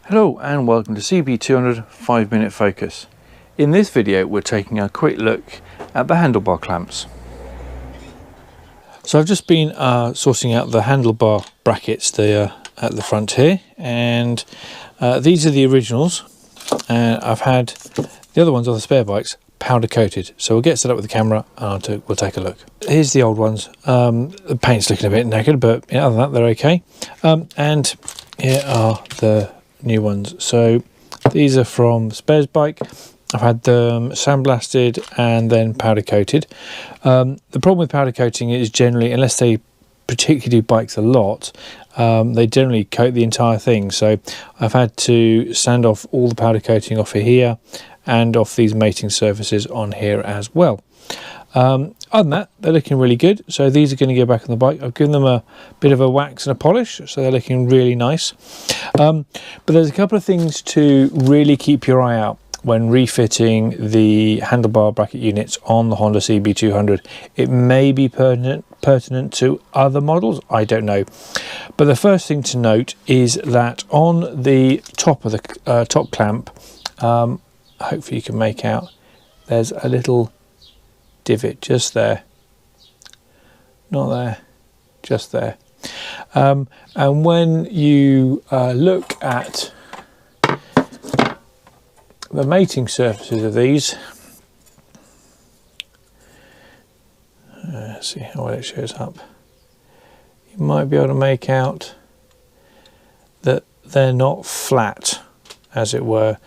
Hello and welcome to CB200 5-minute focus. In this video we're taking a quick look at the handlebar clamps. So I've just been sorting out the handlebar brackets there at the front here, and these are the originals, and I've had the other ones on the spare bikes powder coated. So we'll get set up with the camera and we'll take a look. Here's the old ones. The paint's looking a bit knackered, but other than that they're okay. And here are the new ones. So these are from spares bike. I've had them sandblasted and then powder coated. The problem with powder coating is generally, unless they particularly do bikes a lot, they generally coat the entire thing. So I've had to sand off all the powder coating off of here and off these mating surfaces on here as well. Other than that, they're looking really good. So these are going to go back on the bike. I've given them a bit of a wax and a polish, so they're looking really nice. But there's a couple of things to really keep your eye out when refitting the handlebar bracket units on the Honda CB200. It may be pertinent to other models, I don't know. But the first thing to note is that on the top of the top clamp, hopefully you can make out, there's a little divot just there, not there, just there. And when you look at the mating surfaces of these, let's see how well it shows up, you might be able to make out that they're not flat, as it were.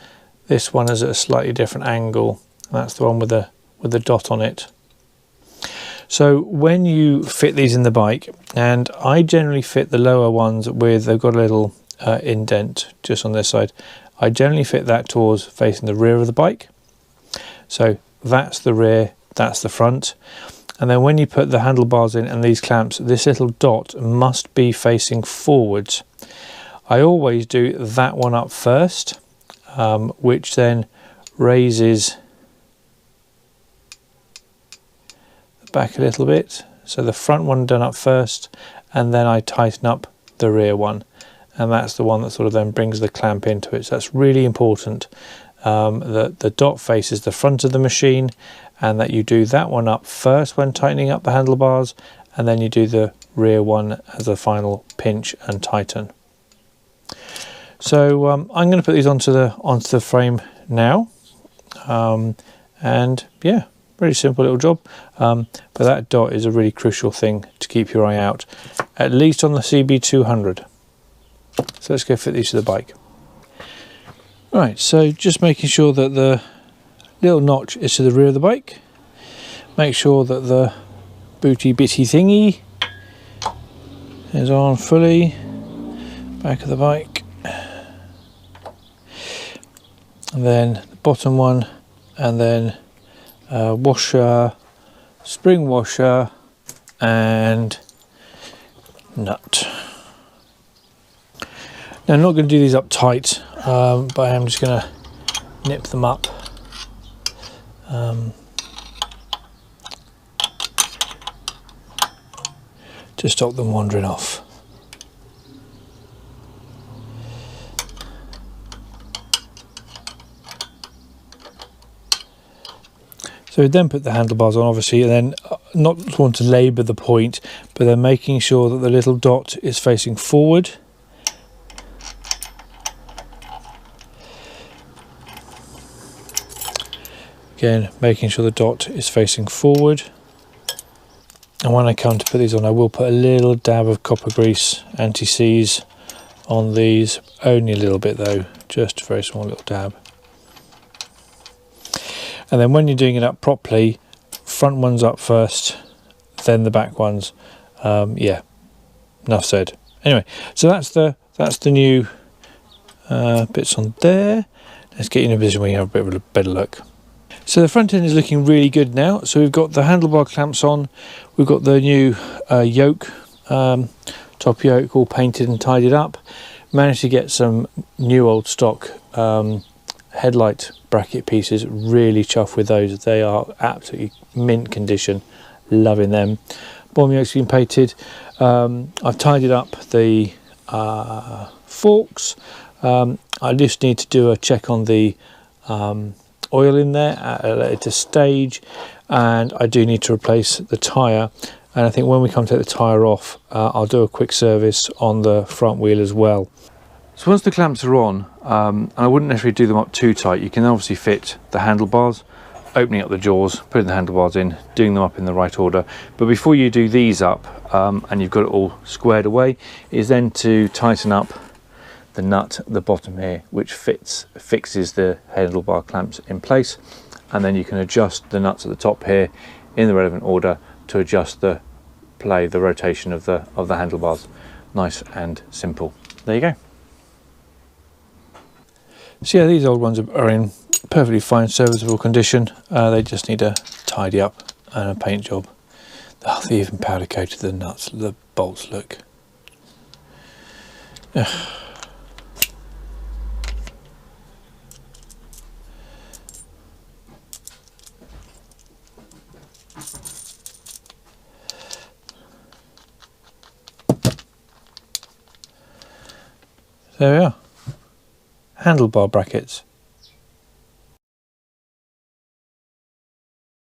This one is at a slightly different angle. That's the one with the dot on it. So when you fit these in the bike, and I generally fit the lower ones with, they've got a little indent just on this side, I generally fit that towards facing the rear of the bike. So that's the rear, that's the front. And then when you put the handlebars in and these clamps, this little dot must be facing forwards. I always do that one up first, which then raises the back a little bit. So the front one done up first, and then I tighten up the rear one, and that's the one that sort of then brings the clamp into it. So that's really important, that the dot faces the front of the machine, and that you do that one up first when tightening up the handlebars, and then you do the rear one as a final pinch and tighten. So I'm going to put these onto the frame now, and yeah, really simple little job. But that dot is a really crucial thing to keep your eye out, at least on the CB200. So let's go fit these to the bike. Right, so just making sure that the little notch is to the rear of the bike. Make sure that the booty bitty thingy is on fully, back of the bike. And then the bottom one, and then washer, spring washer, and nut. Now I'm not going to do these up tight, but I am just going to nip them up. To stop them wandering off. So we then put the handlebars on, obviously, and then not want to labour the point, but then making sure that the little dot is facing forward. Again, making sure the dot is facing forward. And when I come to put these on, I will put a little dab of copper grease anti-seize on these, only a little bit though, just a very small little dab. And then when you're doing it up properly, front ones up first, then the back ones. Yeah, enough said. Anyway, so that's the new bits on there. Let's get you in a position where you have a bit of a better look. So the front end is looking really good now. So we've got the handlebar clamps on, we've got the new yoke, top yoke all painted and tidied up. Managed to get some new old stock headlight bracket pieces, really chuffed with those. They are absolutely mint condition, loving them. Bottom yoke's been painted. I've tidied up the forks, I just need to do a check on the oil in there at a later stage, and I do need to replace the tyre. And I think when we come to take the tyre off, I'll do a quick service on the front wheel as well. So once the clamps are on, and I wouldn't necessarily do them up too tight, you can obviously fit the handlebars, opening up the jaws, putting the handlebars in, doing them up in the right order. But before you do these up, and you've got it all squared away, is then to tighten up the nut at the bottom here, which fixes the handlebar clamps in place. And then you can adjust the nuts at the top here in the relevant order to adjust the rotation of the handlebars. Nice and simple. There you go. So yeah, these old ones are in perfectly fine serviceable condition. They just need a tidy up and a paint job. Oh, they even powder coated the nuts, the bolts, look. There we are. Handlebar brackets.